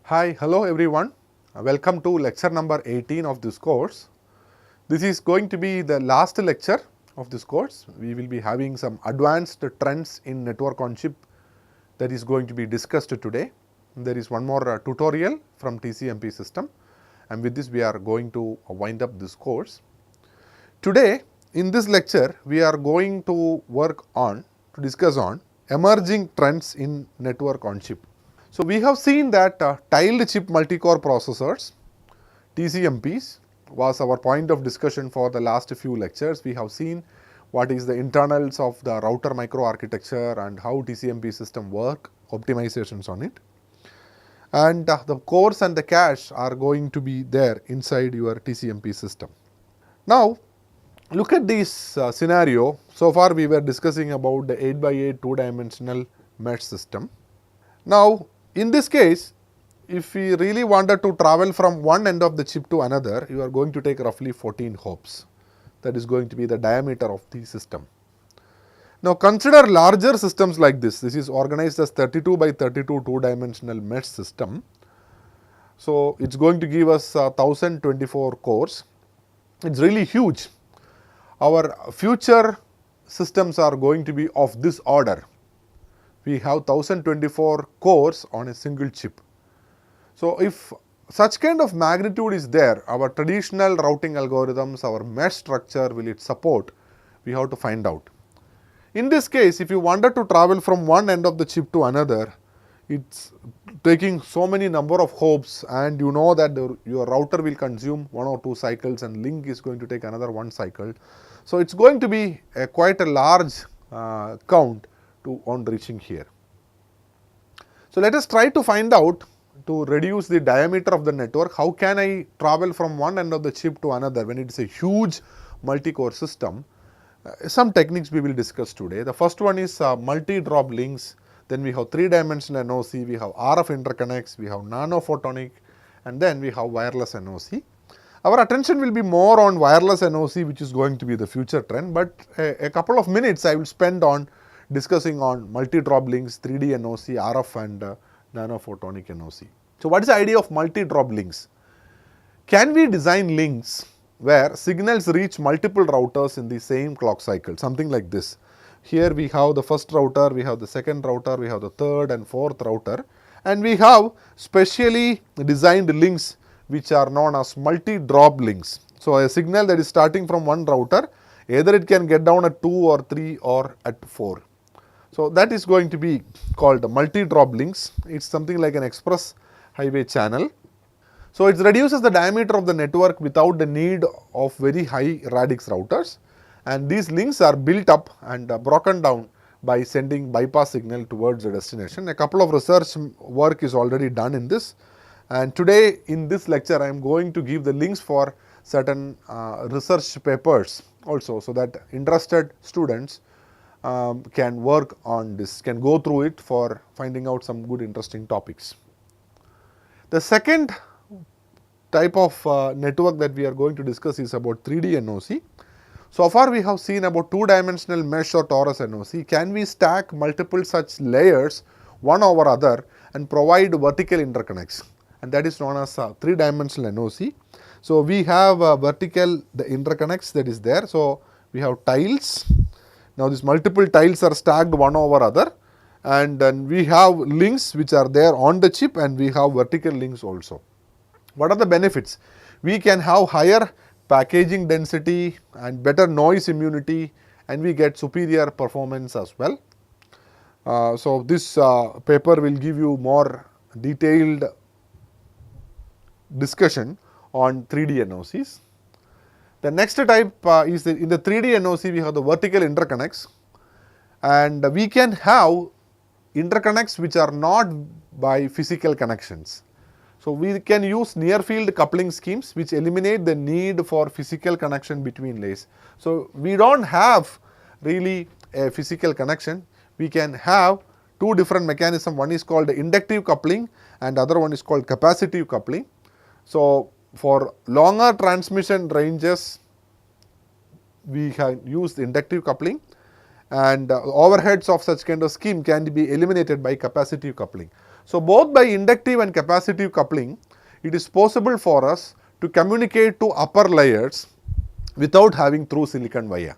Hi, hello everyone. Welcome to lecture number 18 of this course. This is going to be the last lecture of this course. We will be having some advanced trends in network on chip that is going to be discussed today. There is one more tutorial from TCMP system, and with this we are going to wind up this course. Today in this lecture we are going to discuss on emerging trends in network on chip. So, we have seen that tiled chip multi-core processors, TCMPs, was our point of discussion for the last few lectures. We have seen what is the internals of the router microarchitecture and how TCMP system work, optimizations on it. And the cores and the cache are going to be there inside your TCMP system. Now, look at this scenario. So far we were discussing about the 8x8 two-dimensional mesh system. Now, in this case, if we really wanted to travel from one end of the chip to another, you are going to take roughly 14 hops. That is going to be the diameter of the system. Now, consider larger systems like this. This is organized as 32 by 32 two-dimensional mesh system. So, it is going to give us 1024 cores. It is really huge. Our future systems are going to be of this order. We have 1024 cores on a single chip. So, if such kind of magnitude is there, our traditional routing algorithms, our mesh structure, will it support? We have to find out. In this case, if you wanted to travel from one end of the chip to another, it's taking so many number of hops, and you know that your router will consume 1 or 2 cycles and link is going to take another 1 cycle. So, it's going to be quite a large count on reaching here. So, let us try to find out, to reduce the diameter of the network, how can I travel from one end of the chip to another when it is a huge multi-core system. Some techniques we will discuss today. The first one is multi-drop links, then we have 3-dimensional NOC, we have RF interconnects, we have nano-photonic, and then we have wireless NOC. Our attention will be more on wireless NOC, which is going to be the future trend, but a couple of minutes I will spend on discussing on multi-drop links, 3D NOC, RF and nano-photonic NOC. So, what is the idea of multi-drop links? Can we design links where signals reach multiple routers in the same clock cycle, something like this? Here we have the first router, we have the second router, we have the third and fourth router, and we have specially designed links which are known as multi-drop links. So, a signal that is starting from one router, either it can get down at 2 or 3 or at 4. So, that is going to be called multi-drop links. It is something like an express highway channel. So, it reduces the diameter of the network without the need of very high radix routers, and these links are built up and broken down by sending bypass signal towards the destination. A couple of research work is already done in this, and today in this lecture I am going to give the links for certain research papers also, so that interested students can work on this, can go through it for finding out some good interesting topics. The second type of network that we are going to discuss is about 3D NOC. So far we have seen about 2-dimensional mesh or torus NOC. Can we stack multiple such layers one over other and provide vertical interconnects, and that is known as 3-dimensional NOC. So, we have vertical the interconnects that is there. So, we have tiles. Now, these multiple tiles are stacked one over other, and then we have links which are there on the chip, and we have vertical links also. What are the benefits? We can have higher packaging density and better noise immunity, and we get superior performance as well. So, this paper will give you more detailed discussion on 3D NOCs. The next type is in the 3D NOC we have the vertical interconnects, and we can have interconnects which are not by physical connections. So, we can use near field coupling schemes which eliminate the need for physical connection between layers. So, we do not have really a physical connection, we can have two different mechanisms. One is called inductive coupling and other one is called capacitive coupling. So, for longer transmission ranges we have used inductive coupling, and overheads of such kind of scheme can be eliminated by capacitive coupling. So, both by inductive and capacitive coupling, it is possible for us to communicate to upper layers without having through silicon via.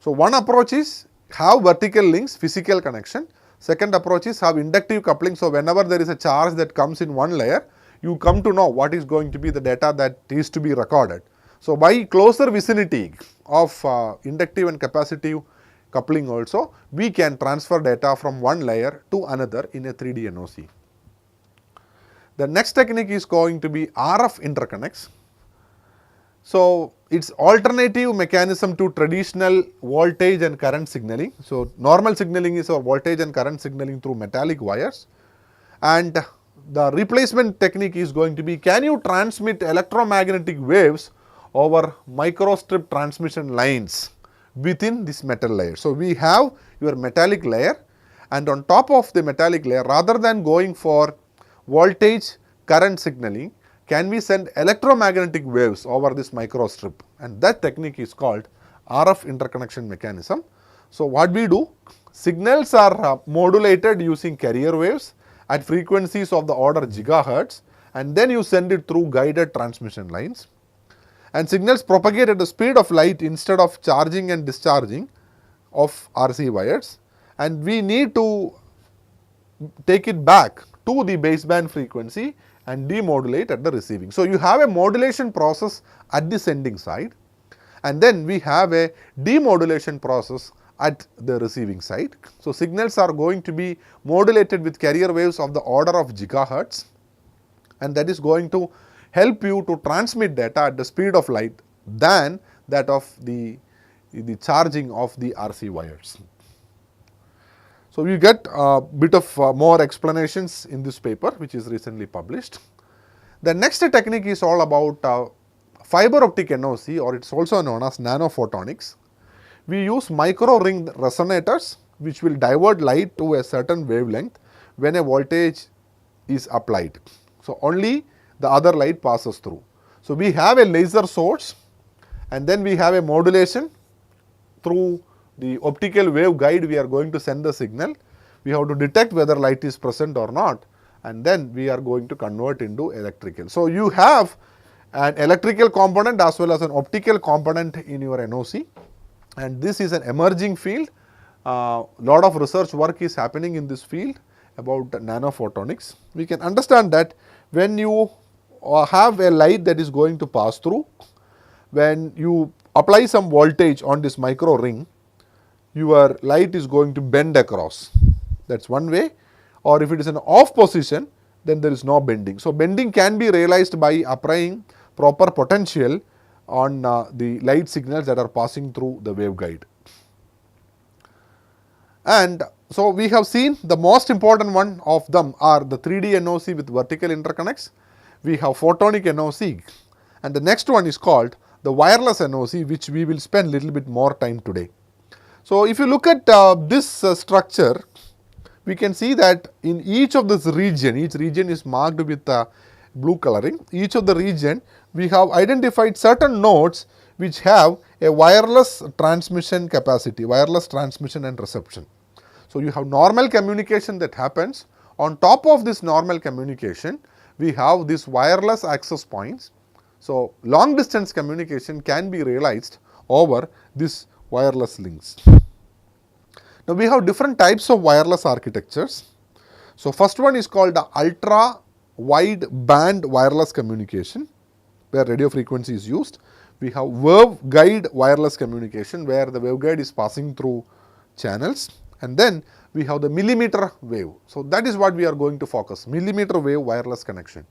So, one approach is have vertical links, physical connection. Second approach is have inductive coupling. So, whenever there is a charge that comes in one layer, you come to know what is going to be the data that is to be recorded. So, by closer vicinity of inductive and capacitive coupling also, we can transfer data from one layer to another in a 3D NOC. The next technique is going to be RF interconnects. So, it is alternative mechanism to traditional voltage and current signaling. So, normal signaling is our voltage and current signaling through metallic wires, and the replacement technique is going to be, can you transmit electromagnetic waves over microstrip transmission lines within this metal layer. So, we have your metallic layer, and on top of the metallic layer, rather than going for voltage current signaling, can we send electromagnetic waves over this microstrip, and that technique is called RF interconnection mechanism. So, what we do, signals are modulated using carrier waves at frequencies of the order gigahertz, and then you send it through guided transmission lines, and signals propagate at the speed of light instead of charging and discharging of RC wires, and we need to take it back to the baseband frequency and demodulate at the receiving. So, you have a modulation process at the sending side, and then we have a demodulation process at the receiving side. So, signals are going to be modulated with carrier waves of the order of gigahertz, and that is going to help you to transmit data at the speed of light than that of the charging of the RC wires. So, you get a bit of more explanations in this paper which is recently published. The next technique is all about fiber optic NOC, or it is also known as nanophotonics. We use micro ring resonators which will divert light to a certain wavelength when a voltage is applied. So, only the other light passes through. So, we have a laser source, and then we have a modulation through the optical wave guide. We are going to send the signal. We have to detect whether light is present or not, and then we are going to convert into electrical. So, you have an electrical component as well as an optical component in your NOC, and this is an emerging field. Lot of research work is happening in this field about nanophotonics. We can understand that when you have a light that is going to pass through, when you apply some voltage on this micro ring, your light is going to bend across. That is one way, or if it is an off position, then there is no bending. So, bending can be realized by applying proper potential on the light signals that are passing through the waveguide. And so, we have seen the most important one of them are the 3D NOC with vertical interconnects. We have photonic NOC, and the next one is called the wireless NOC, which we will spend little bit more time today. So, if you look at this structure, we can see that in each of this region, each region is marked with blue coloring. Each of the region, we have identified certain nodes which have a wireless transmission capacity, wireless transmission and reception. So, you have normal communication that happens. On top of this normal communication, we have these wireless access points. So, long distance communication can be realized over these wireless links. Now, we have different types of wireless architectures. So, first one is called the ultra wide band wireless communication, where radio frequency is used. We have waveguide wireless communication, where the waveguide is passing through channels, and then we have the millimeter wave. So, that is what we are going to focus, millimeter wave wireless connection.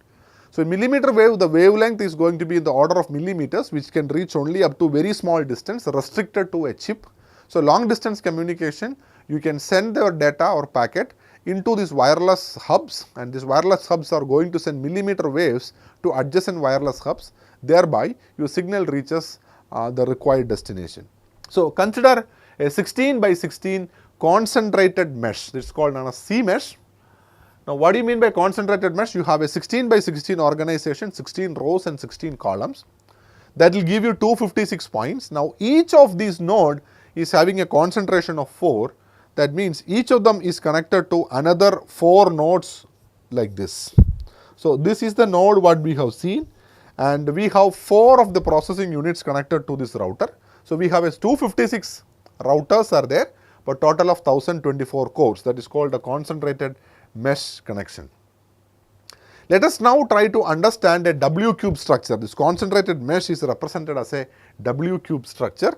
So, in millimeter wave, the wavelength is going to be in the order of millimeters, which can reach only up to very small distance, restricted to a chip. So, long distance communication, you can send your data or packet into these wireless hubs, and these wireless hubs are going to send millimeter waves to adjacent wireless hubs, thereby your signal reaches the required destination. So, consider a 16 by 16 concentrated mesh, this is called known as C mesh. Now, what do you mean by concentrated mesh? You have a 16 by 16 organization, 16 rows and 16 columns, that will give you 256 points. Now, each of these node is having a concentration of 4. That means each of them is connected to another 4 nodes like this. So, this is the node what we have seen, and we have 4 of the processing units connected to this router. So, we have 256 routers are there, but total of 1024 cores, that is called a concentrated mesh connection. Let us now try to understand a W cube structure. This concentrated mesh is represented as a W cube structure.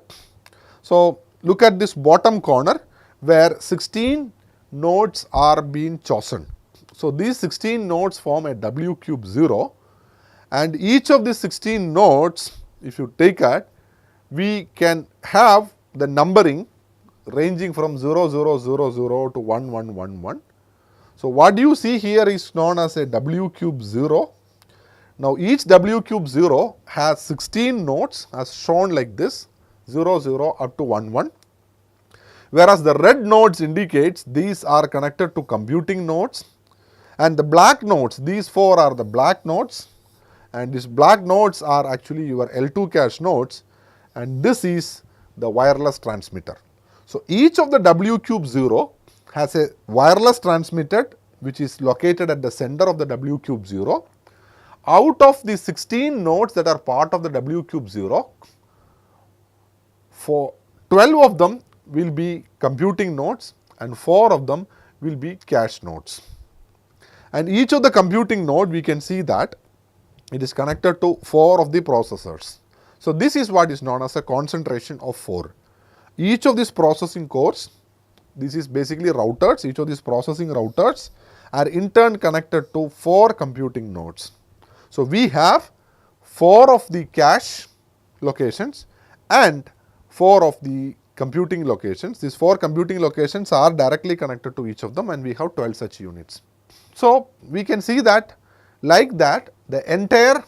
So, look at this bottom corner where 16 nodes are being chosen. So, these 16 nodes form a W cube 0, and each of these 16 nodes, if you take it, we can have the numbering ranging from 0000 to 1111. So, what you see here is known as a W cube 0. Now, each W cube 0 has 16 nodes as shown like this, 00 up to 11. Whereas the red nodes indicates these are connected to computing nodes, and the black nodes, these 4 are the black nodes, and these black nodes are actually your L2 cache nodes, and this is the wireless transmitter. So, each of the W cube 0 has a wireless transmitter which is located at the center of the W cube 0. Out of the 16 nodes that are part of the W cube 0, for 12 of them will be computing nodes and 4 of them will be cache nodes. And each of the computing node, we can see that it is connected to 4 of the processors. So, this is what is known as a concentration of 4. Each of these processing cores, this is basically routers, each of these processing routers are in turn connected to 4 computing nodes. So, we have 4 of the cache locations and 4 of the computing locations. These 4 computing locations are directly connected to each of them, and we have 12 such units. So, we can see that like that the entire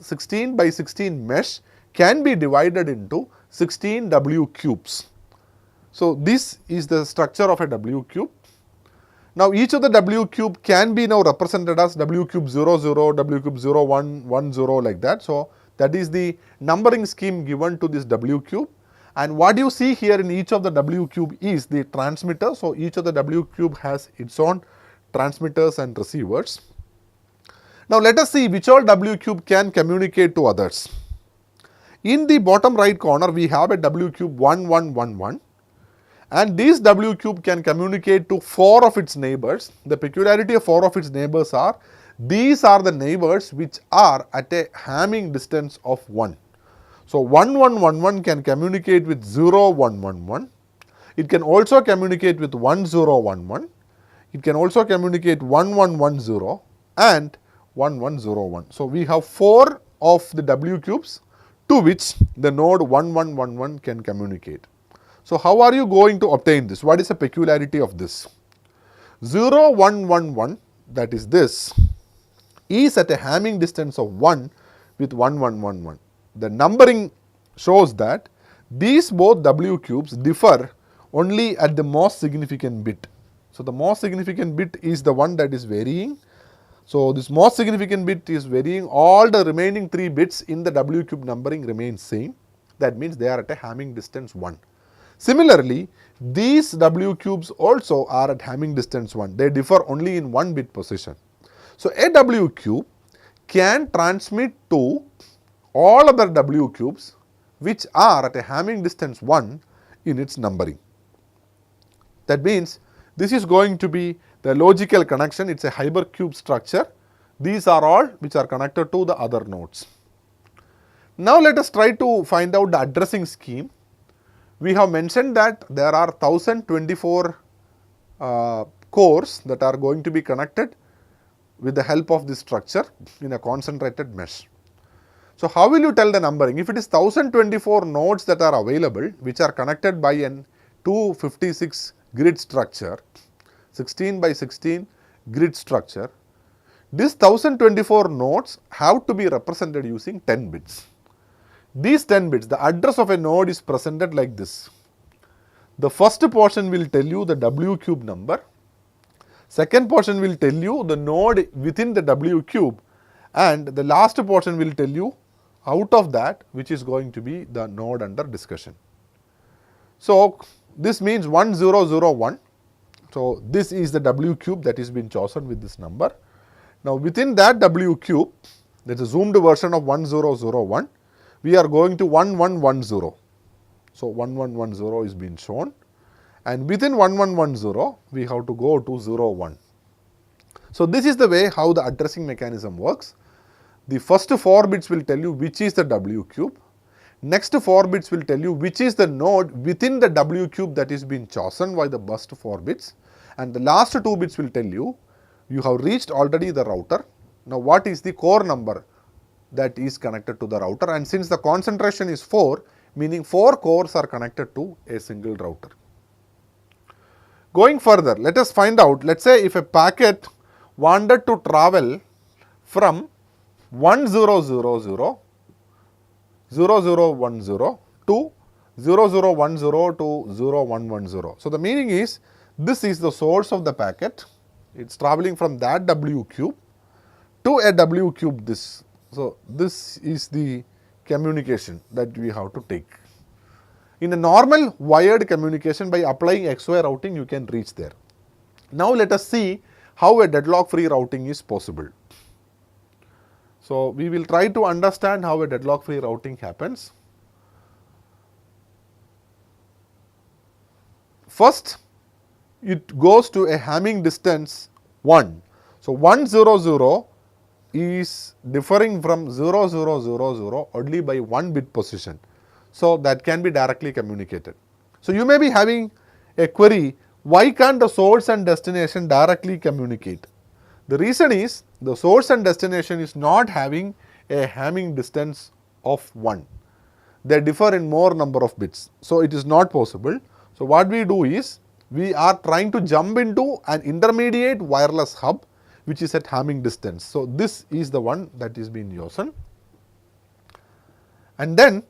16 by 16 mesh can be divided into 16 W cubes. So, this is the structure of a W cube. Now, each of the W cube can be now represented as W cube 00, W cube 01, 10 like that. So, that is the numbering scheme given to this W cube, and what you see here in each of the W cube is the transmitter. So, each of the W cube has its own transmitters and receivers. Now, let us see which all W cube can communicate to others. In the bottom right corner, we have a W cube 1111, and this W cube can communicate to 4 of its neighbors. The peculiarity of 4 of its neighbors are, these are the neighbors which are at a Hamming distance of 1. So, 1111 can communicate with 0111, it can also communicate with 1011, it can also communicate 1110 and 1101. So, we have 4 of the W cubes to which the node 1111 can communicate. So, how are you going to obtain this? What is the peculiarity of this? 0111, that is this, is at a Hamming distance of 1 with 1111. The numbering shows that these both W cubes differ only at the most significant bit. So, the most significant bit is the one that is varying. So, this most significant bit is varying, all the remaining 3 bits in the W cube numbering remain same. That means they are at a Hamming distance 1. Similarly, these W cubes also are at Hamming distance 1, they differ only in 1 bit position. So, a W cube can transmit to all other W cubes which are at a Hamming distance 1 in its numbering. That means, this is going to be the logical connection, it is a hypercube structure. These are all which are connected to the other nodes. Now, let us try to find out the addressing scheme. We have mentioned that there are 1024 cores that are going to be connected with the help of this structure in a concentrated mesh. So, how will you tell the numbering? If it is 1024 nodes that are available which are connected by an 256 grid structure, 16 by 16 grid structure, these 1024 nodes have to be represented using 10 bits. These 10 bits, the address of a node is presented like this. The first portion will tell you the W cube number, second portion will tell you the node within the W cube, and the last portion will tell you out of that which is going to be the node under discussion. So, this means 1001 So, this is the W cube that is been chosen with this number. Now, within that W cube, that is a zoomed version of 1001, we are going to 1110. So, 1110 is being shown, and within 1110, we have to go to 01. So, this is the way how the addressing mechanism works. The first 4 bits will tell you which is the W cube. Next 4 bits will tell you which is the node within the W cube that is being chosen by the first 4 bits, and the last 2 bits will tell you you have reached already the router. Now, what is the core number that is connected to the router, and since the concentration is 4, meaning 4 cores are connected to a single router. Going further, let us find out, let us say if a packet wanted to travel from 1000 0010 to 0010 to 0110. So, the meaning is this is the source of the packet, it is travelling from that W cube to a W cube this. So, this is the communication that we have to take. In a normal wired communication, by applying XY routing, you can reach there. Now, let us see how a deadlock free routing is possible. So, we will try to understand how a deadlock free routing happens. First, it goes to a Hamming distance 1. So, 100 is differing from 0000 only by 1 bit position. So, that can be directly communicated. So, you may be having a query, why can't the source and destination directly communicate? The reason is the source and destination is not having a Hamming distance of 1. They differ in more number of bits. So, it is not possible. So, what we do is we are trying to jump into an intermediate wireless hub which is at Hamming distance. So, this is the one that is being chosen, and then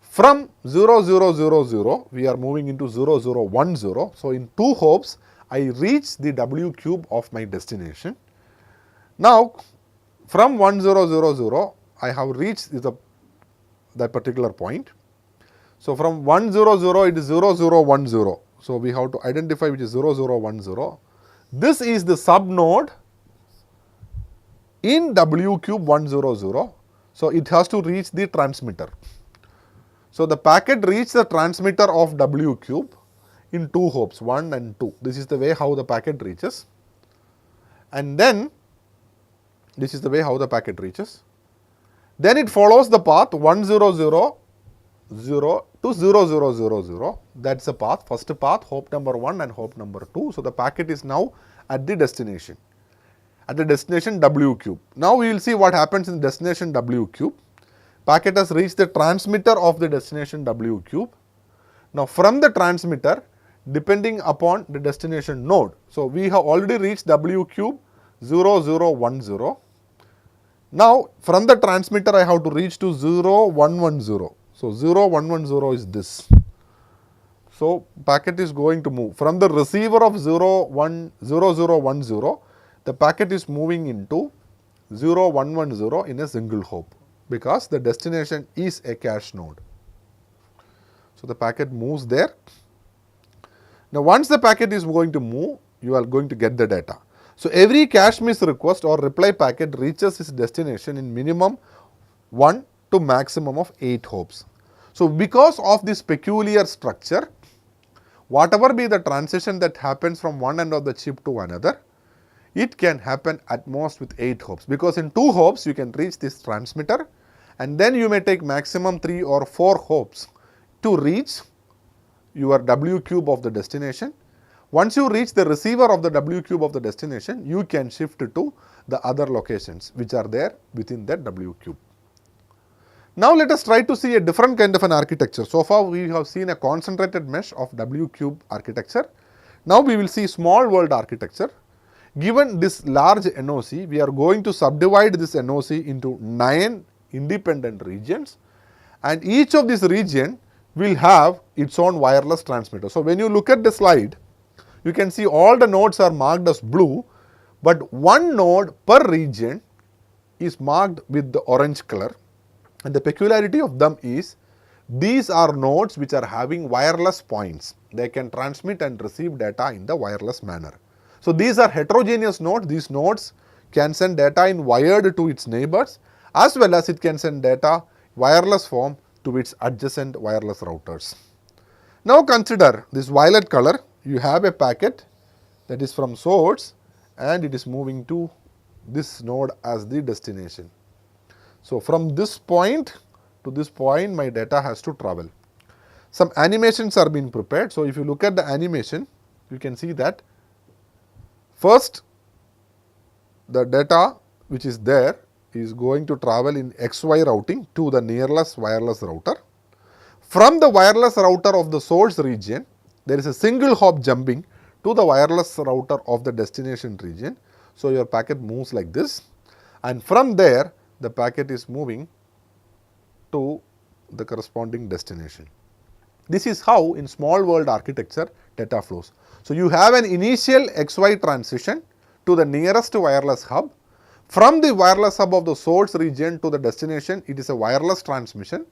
from 0000 we are moving into 0010. So, in 2 hops I reach the W cube of my destination. Now, from 1000 I have reached that particular point. So, from 100 it is 0010. So, we have to identify which is 0010. This is the sub node in W cube 100. So, it has to reach the transmitter. So, the packet reaches the transmitter of W cube in 2 hops, 1 and 2. This is the way how the packet reaches, and then this is the way how the packet reaches. Then it follows the path 1000 to 0000. That is the path, first path, hop number 1 and hop number 2. So, the packet is now at the destination, W cube. Now, we will see what happens in destination W cube. Packet has reached the transmitter of the destination W cube. Now, from the transmitter, depending upon the destination node. So, we have already reached W cube 0010. Now, from the transmitter I have to reach to 0110. So, 0110 is this. So, packet is going to move from the receiver of 0010, the packet is moving into 0110 in a single hop, because the destination is a cache node. So, the packet moves there. Now, once the packet is going to move, you are going to get the data. So, every cache miss request or reply packet reaches its destination in minimum 1 to maximum of 8 hops. So, because of this peculiar structure, whatever be the transition that happens from one end of the chip to another, it can happen at most with 8 hops, because in 2 hops you can reach this transmitter, and then you may take maximum 3 or 4 hops to reach your W cube of the destination. Once you reach the receiver of the W cube of the destination, you can shift to the other locations which are there within that W cube. Now, let us try to see a different kind of an architecture. So far, we have seen a concentrated mesh of W cube architecture. Now, we will see small world architecture. Given this large NOC, we are going to subdivide this NOC into 9 independent regions, and each of this region will have its own wireless transmitter. So, when you look at the slide, you can see all the nodes are marked as blue, but one node per region is marked with the orange color, and the peculiarity of them is these are nodes which are having wireless points. They can transmit and receive data in the wireless manner. So, these are heterogeneous nodes. These nodes can send data in wired to its neighbors, as well as it can send data wireless form to its adjacent wireless routers. Now, consider this violet color. You have a packet that is from source and it is moving to this node as the destination. So, from this point to this point my data has to travel. Some animations are being prepared. So, if you look at the animation, you can see that first the data which is there is going to travel in XY routing to the nearest wireless router. From the wireless router of the source region, there is a single hop jumping to the wireless router of the destination region. So, your packet moves like this, and from there the packet is moving to the corresponding destination. This is how in small world architecture data flows. So, you have an initial XY transition to the nearest wireless hub. From the wireless hub of the source region to the destination, it is a wireless transmission,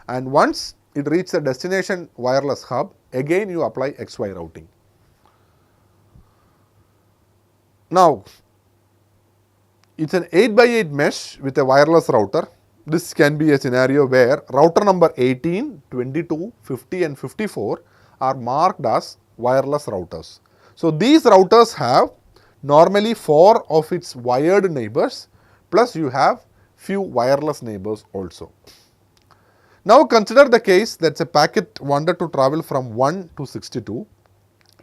and once it reaches the destination wireless hub, again you apply XY routing. Now, it is an 8 by 8 mesh with a wireless router. This can be a scenario where router number 18, 22, 50 and 54 are marked as wireless routers. So, these routers have normally 4 of its wired neighbors, plus you have few wireless neighbors also. Now, consider the case that a packet wanted to travel from 1 to 62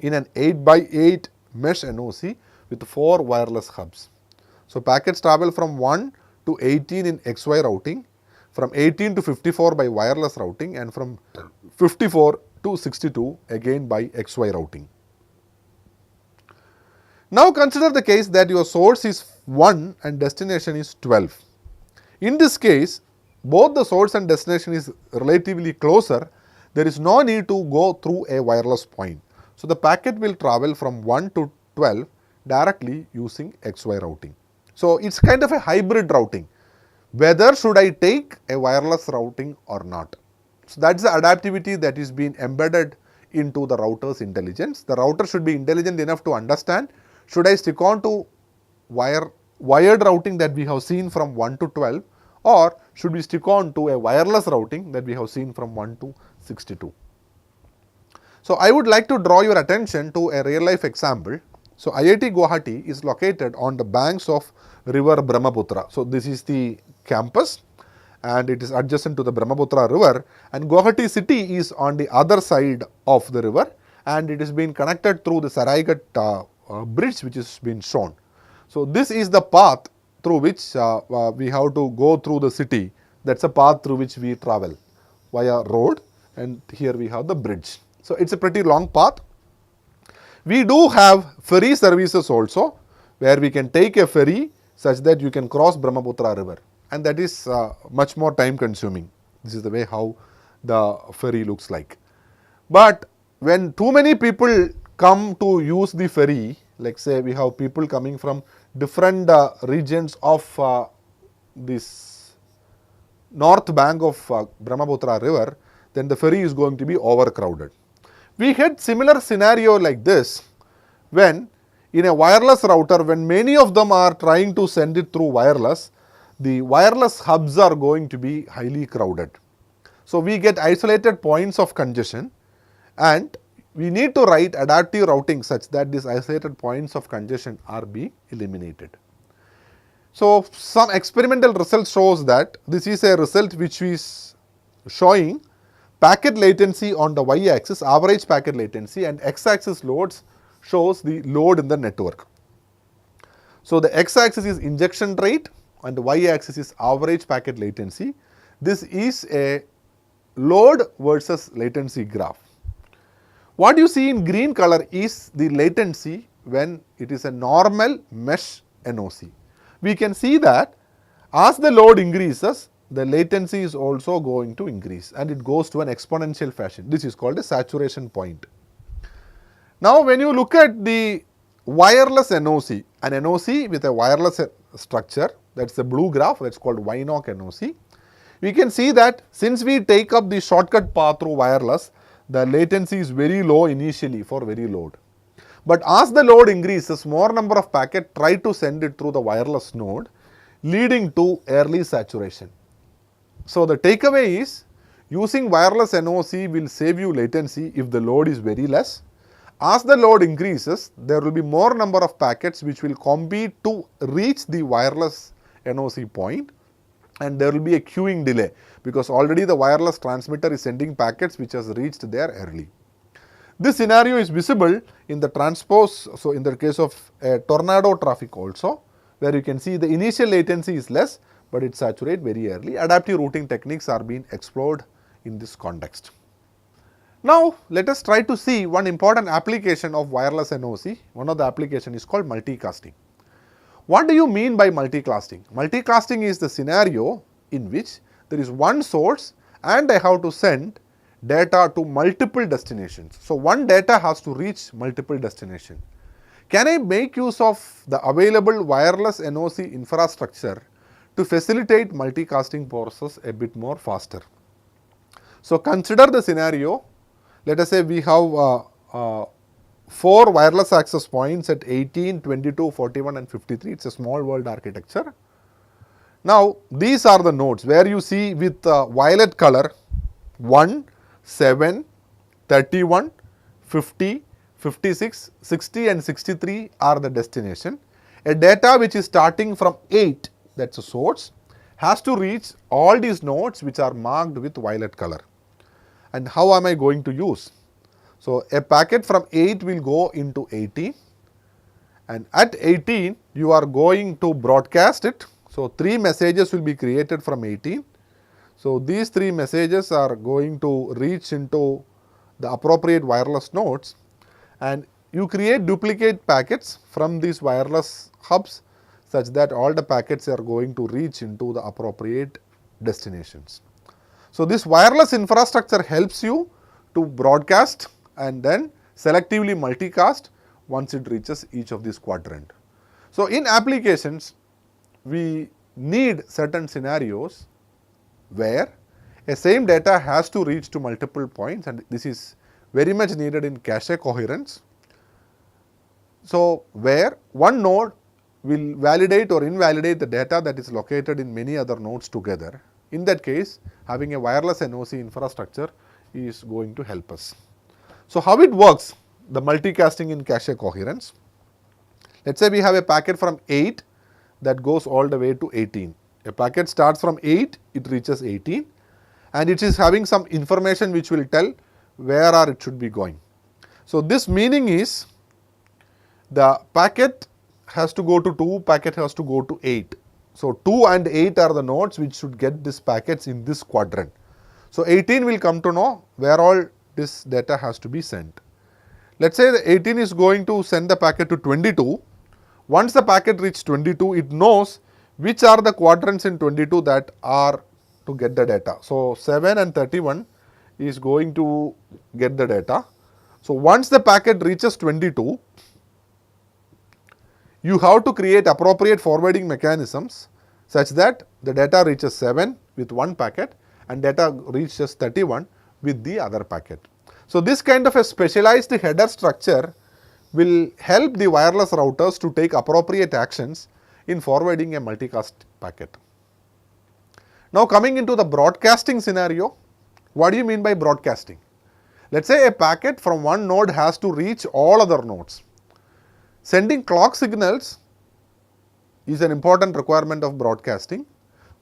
in an 8 by 8 mesh NOC with 4 wireless hubs. So, packets travel from 1 to 18 in XY routing, from 18 to 54 by wireless routing, and from 54 to 62 again by XY routing. Now, consider the case that your source is 1 and destination is 12. In this case, both the source and destination is relatively closer. There is no need to go through a wireless point. So, the packet will travel from 1 to 12 directly using XY routing. So, it is kind of a hybrid routing. Whether should I take a wireless routing or not? So, that is the adaptivity that is being embedded into the router's intelligence. The router should be intelligent enough to understand, should I stick on to wired routing that we have seen from 1 to 12, or should we stick on to a wireless routing that we have seen from 1 to 62. So, I would like to draw your attention to a real life example. So, IIT Guwahati is located on the banks of river Brahmaputra. So, this is the campus and it is adjacent to the Brahmaputra river, and Guwahati city is on the other side of the river, and it is being connected through the Saraigat bridge which is been shown. So, this is the path through which we have to go through the city. That is a path through which we travel via road, and here we have the bridge. So, it is a pretty long path. We do have ferry services also, where we can take a ferry such that you can cross Brahmaputra river, and that is much more time consuming. This is the way how the ferry looks like. But when too many people come to use the ferry, like say we have people coming from different regions of this north bank of Brahmaputra river, then the ferry is going to be overcrowded. We had similar scenario like this when in a wireless router, when many of them are trying to send it through wireless, the wireless hubs are going to be highly crowded. So, we get isolated points of congestion, and we need to write adaptive routing such that these isolated points of congestion are be eliminated. So, some experimental result shows that this is a result which is showing packet latency on the y axis, average packet latency, and x axis loads shows the load in the network. So, the x axis is injection rate and the y axis is average packet latency. This is a load versus latency graph. What you see in green color is the latency when it is a normal mesh NOC. We can see that as the load increases, the latency is also going to increase, and it goes to an exponential fashion. This is called a saturation point. Now, when you look at the wireless NOC, an NOC with a wireless structure, that is the blue graph, that is called YNOC NOC. we can see that since we take up the shortcut path through wireless, the latency is very low initially for very load. But as the load increases, more number of packets try to send it through the wireless node, leading to early saturation. So the takeaway is, using wireless NOC will save you latency if the load is very less. As the load increases, there will be more number of packets which will compete to reach the wireless NOC point, and there will be a queuing delay because already the wireless transmitter is sending packets which has reached there early. This scenario is visible in the transpose, so in the case of a tornado traffic also, where you can see the initial latency is less, but it saturates very early. Adaptive routing techniques are being explored in this context. Now, let us try to see one important application of wireless NOC. One of the application is called multicasting. What do you mean by multicasting? Multicasting is the scenario in which there is one source and I have to send data to multiple destinations. So, one data has to reach multiple destinations. Can I make use of the available wireless NOC infrastructure to facilitate multicasting process a bit more faster? So, consider the scenario. Let us say we have 4 wireless access points at 18, 22, 41 and 53. It is a small world architecture. Now, these are the nodes where you see with violet color 1, 7, 31, 50, 56, 60 and 63 are the destination. A data which is starting from 8, that is a source, has to reach all these nodes which are marked with violet color. And how am I going to use? So, a packet from 8 will go into 18, and at 18 you are going to broadcast it. So, 3 messages will be created from 18. So, these 3 messages are going to reach into the appropriate wireless nodes, and you create duplicate packets from these wireless hubs such that all the packets are going to reach into the appropriate destinations. So, this wireless infrastructure helps you to broadcast and then selectively multicast once it reaches each of these quadrant. So, in applications, we need certain scenarios where a same data has to reach to multiple points, and this is very much needed in cache coherence. So, where one node will validate or invalidate the data that is located in many other nodes together. In that case, having a wireless NOC infrastructure is going to help us. So, how it works, the multicasting in cache coherence? Let us say we have a packet from 8 that goes all the way to 18. A packet starts from 8, it reaches 18, and it is having some information which will tell where or it should be going. So, this meaning is the packet has to go to 2, packet has to go to 8. So, 2 and 8 are the nodes which should get these packets in this quadrant. So, 18 will come to know where all this data has to be sent. Let us say the 18 is going to send the packet to 22. Once the packet reaches 22, it knows which are the quadrants in 22 that are to get the data. So, 7 and 31 is going to get the data. So, once the packet reaches 22, you have to create appropriate forwarding mechanisms such that the data reaches 7 with one packet and data reaches 31 with the other packet. So, this kind of a specialized header structure will help the wireless routers to take appropriate actions in forwarding a multicast packet. Now, coming into the broadcasting scenario, what do you mean by broadcasting? Let us say a packet from one node has to reach all other nodes. Sending clock signals is an important requirement of broadcasting.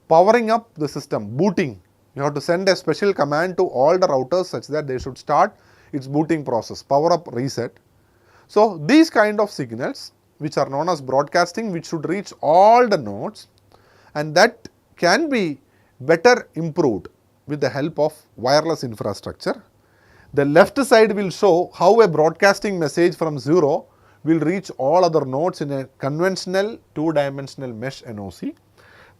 Powering up the system, booting, you have to send a special command to all the routers such that they should start its booting process, power up, reset. So, these kind of signals which are known as broadcasting, which should reach all the nodes, and that can be better improved with the help of wireless infrastructure. The left side will show how a broadcasting message from 0 will reach all other nodes in a conventional 2-dimensional mesh NOC.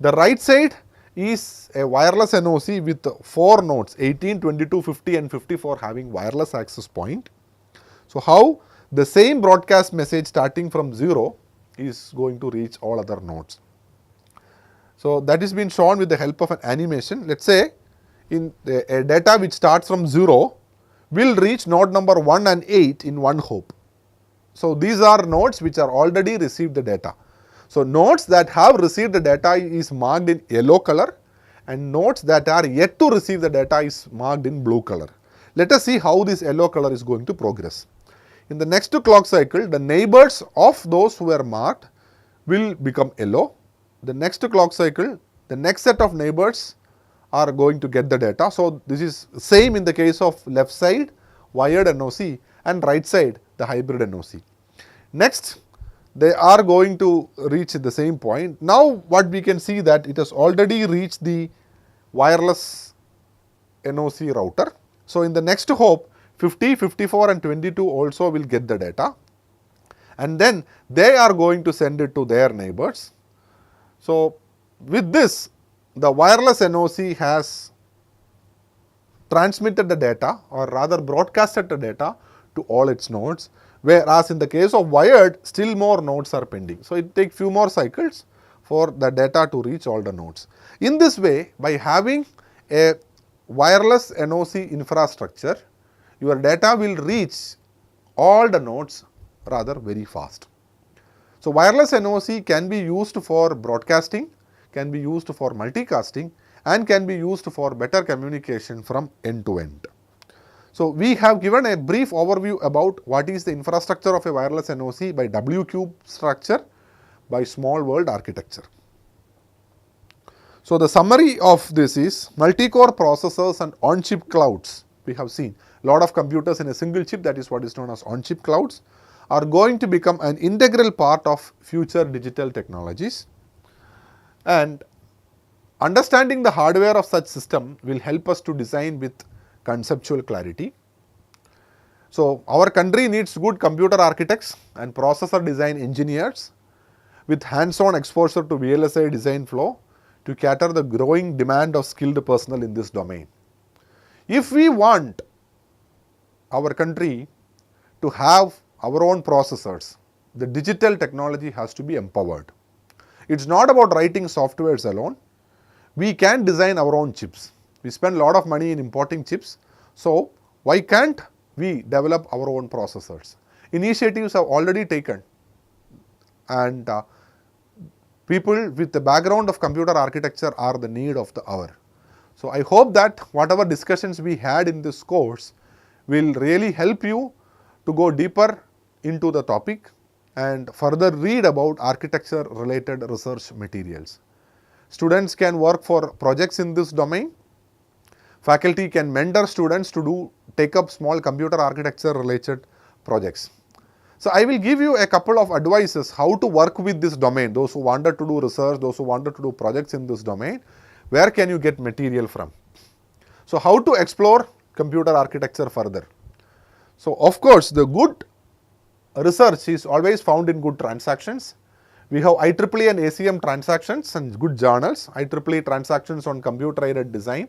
The right side is a wireless NOC with 4 nodes 18, 22, 50 and 54 having wireless access point. So, how the same broadcast message starting from 0 is going to reach all other nodes. So, that is been shown with the help of an animation. Let us say in a data which starts from 0 will reach node number 1 and 8 in one hop. So, these are nodes which are already received the data. So, nodes that have received the data is marked in yellow color, and nodes that are yet to receive the data is marked in blue color. Let us see how this yellow color is going to progress. In the next clock cycle, the neighbors of those who were marked will become yellow. The next clock cycle, the next set of neighbors are going to get the data. So, this is same in the case of left side wired NOC and right side the hybrid NOC. Next, they are going to reach the same point. Now, what we can see that it has already reached the wireless NOC router. So, in the next hop 50, 54 and 22 also will get the data, and then they are going to send it to their neighbors. So, with this the wireless NOC has transmitted the data, or rather broadcasted the data to all its nodes, whereas in the case of wired still more nodes are pending. So, it takes few more cycles for the data to reach all the nodes. In this way, by having a wireless NOC infrastructure, your data will reach all the nodes rather very fast. So, wireless NOC can be used for broadcasting, can be used for multicasting, and can be used for better communication from end to end. So, we have given a brief overview about what is the infrastructure of a wireless NOC by W-cube structure by small world architecture. So, the summary of this is multi-core processors and on-chip clouds. We have seen a lot of computers in a single chip, that is what is known as on-chip clouds, are going to become an integral part of future digital technologies, and understanding the hardware of such system will help us to design with conceptual clarity. So, our country needs good computer architects and processor design engineers with hands-on exposure to VLSI design flow to cater the growing demand of skilled personnel in this domain. If we want our country to have our own processors, the digital technology has to be empowered. It is not about writing softwares alone. We can design our own chips. We spend a lot of money in importing chips. So, why can't we develop our own processors? Initiatives have already taken, and people with the background of computer architecture are the need of the hour. So, I hope that whatever discussions we had in this course will really help you to go deeper into the topic and further read about architecture related research materials. Students can work for projects in this domain. Faculty can mentor students to take up small computer architecture related projects. So, I will give you a couple of advices how to work with this domain. Those who wanted to do research, those who wanted to do projects in this domain, where can you get material from? So, how to explore computer architecture further? So, of course, the good research is always found in good transactions. We have IEEE and ACM transactions and good journals, IEEE transactions on computer aided design,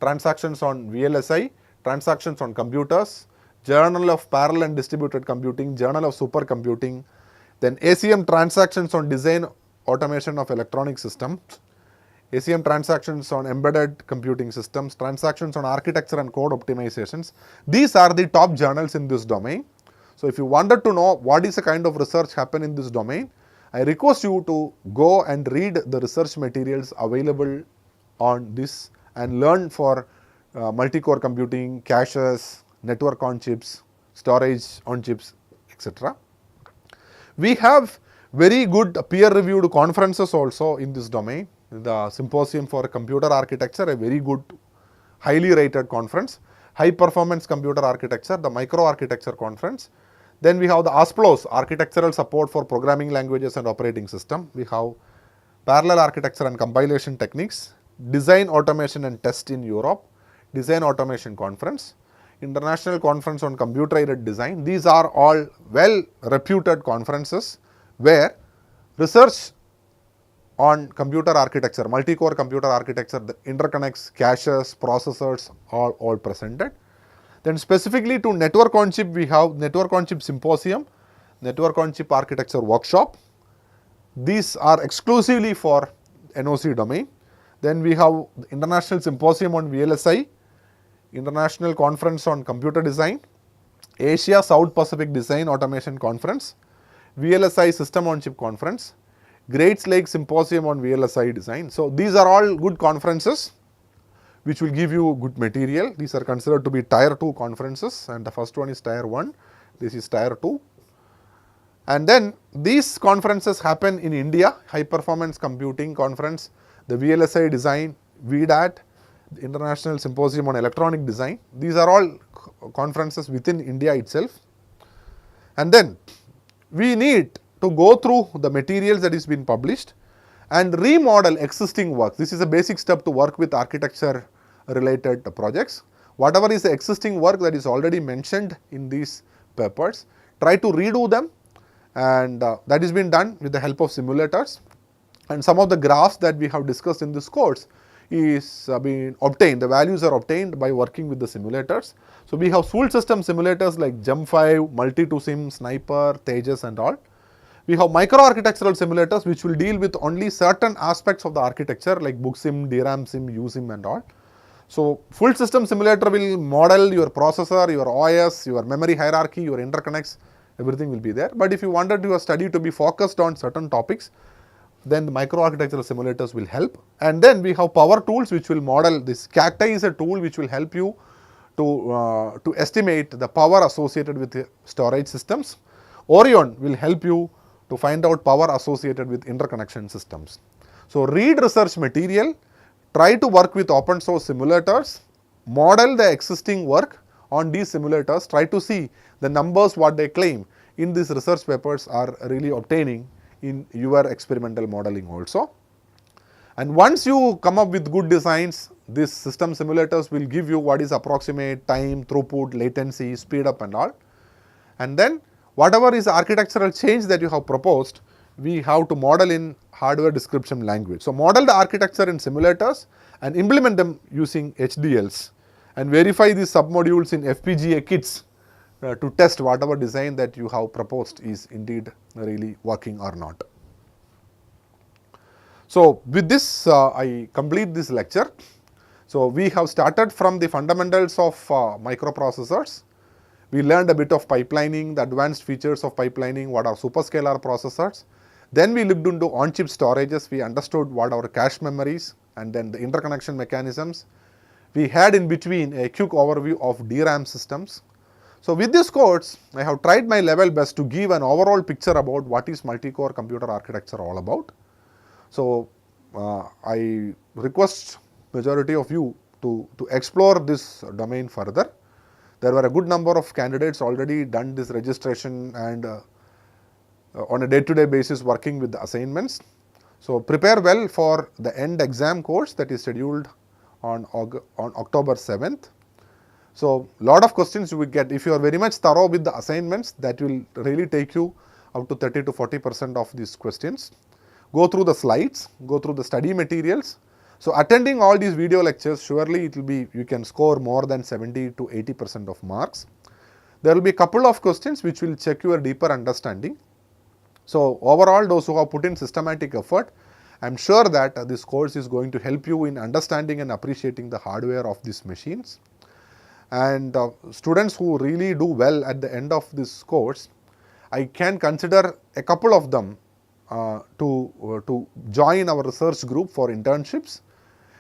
transactions on VLSI, transactions on computers, Journal of Parallel and Distributed Computing, Journal of Supercomputing, then ACM transactions on design automation of electronic systems, ACM transactions on embedded computing systems, transactions on architecture and code optimizations. These are the top journals in this domain. So, if you wanted to know what is the kind of research happen in this domain, I request you to go and read the research materials available on this and learn for multi-core computing, caches, network on chips, storage on chips, etc. We have very good peer-reviewed conferences also in this domain. The Symposium for Computer Architecture, a very good, highly rated conference. High Performance Computer Architecture, the Micro Architecture Conference. Then we have the ASPLOS, Architectural Support for Programming Languages and Operating System. We have Parallel Architecture and Compilation Techniques, Design Automation and Test in Europe, Design Automation Conference, International Conference on Computer Aided Design. These are all well reputed conferences where research on computer architecture, multi-core computer architecture, the interconnects, caches, processors are all presented. Then specifically to network on chip, we have Network on Chip Symposium, Network on Chip Architecture Workshop. These are exclusively for NOC domain. Then we have the International Symposium on VLSI, International Conference on Computer Design, Asia South Pacific Design Automation Conference, VLSI System on Chip Conference, Great Lakes Symposium on VLSI Design. So, these are all good conferences which will give you good material. These are considered to be tier 2 conferences, and the first one is tier 1, this is tier 2. And then these conferences happen in India, High Performance Computing Conference, the VLSI Design, VDAT, the International Symposium on Electronic Design. These are all conferences within India itself. And then we need to go through the materials that is been published and remodel existing work. This is a basic step to work with architecture related projects. Whatever is the existing work that is already mentioned in these papers, try to redo them, and that is been done with the help of simulators. And some of the graphs that we have discussed in this course is being obtained, the values are obtained by working with the simulators. So, we have full system simulators like GEM5, Multi2Sim, Sniper, Tejas and all. We have micro-architectural simulators which will deal with only certain aspects of the architecture like BookSim, DRAM Sim, USIM and all. So, full system simulator will model your processor, your OS, your memory hierarchy, your interconnects, everything will be there. But if you wanted your study to be focused on certain topics, then the micro-architectural simulators will help. And then we have power tools which will model this. Cacti is a tool which will help you to estimate the power associated with the storage systems. Orion will help you to find out power associated with interconnection systems. So, read research material, try to work with open source simulators, model the existing work on these simulators, try to see the numbers what they claim in these research papers are really obtaining in your experimental modeling also. And once you come up with good designs, these system simulators will give you what is approximate time, throughput, latency, speed up and all. And then whatever is the architectural change that you have proposed, we have to model in hardware description language. So, model the architecture in simulators and implement them using HDLs and verify these submodules in FPGA kits to test whatever design that you have proposed is indeed really working or not. So, with this I complete this lecture. So, we have started from the fundamentals of microprocessors. We learned a bit of pipelining, the advanced features of pipelining, what are superscalar processors. Then we looked into on-chip storages, we understood what are cache memories and then the interconnection mechanisms. We had in between a quick overview of DRAM systems. So, with this course, I have tried my level best to give an overall picture about what is multi-core computer architecture all about. So, I request majority of you to explore this domain further. There were a good number of candidates already done this registration and on a day-to-day basis working with the assignments. So, prepare well for the end exam course that is scheduled on October 7th. So, lot of questions you will get. If you are very much thorough with the assignments, that will really take you up to 30 to 40% of these questions. Go through the slides, go through the study materials. So, attending all these video lectures, surely it will be, you can score more than 70 to 80% of marks. There will be a couple of questions which will check your deeper understanding. So, overall those who have put in systematic effort, I am sure that this course is going to help you in understanding and appreciating the hardware of these machines. And students who really do well at the end of this course, I can consider a couple of them to join our research group for internships,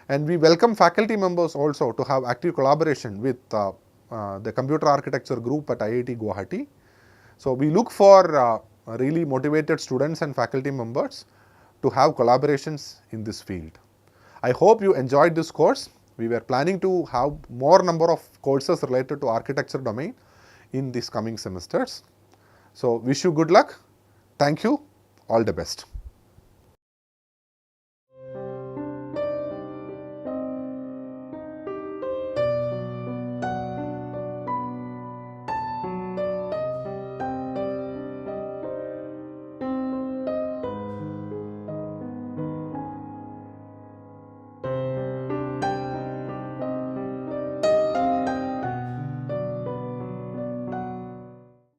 and we welcome faculty members also to have active collaboration with the computer architecture group at IIT Guwahati. So, we look for really motivated students and faculty members to have collaborations in this field. I hope you enjoyed this course. We were planning to have more number of courses related to architecture domain in these coming semesters. So, wish you good luck. Thank you. All the best.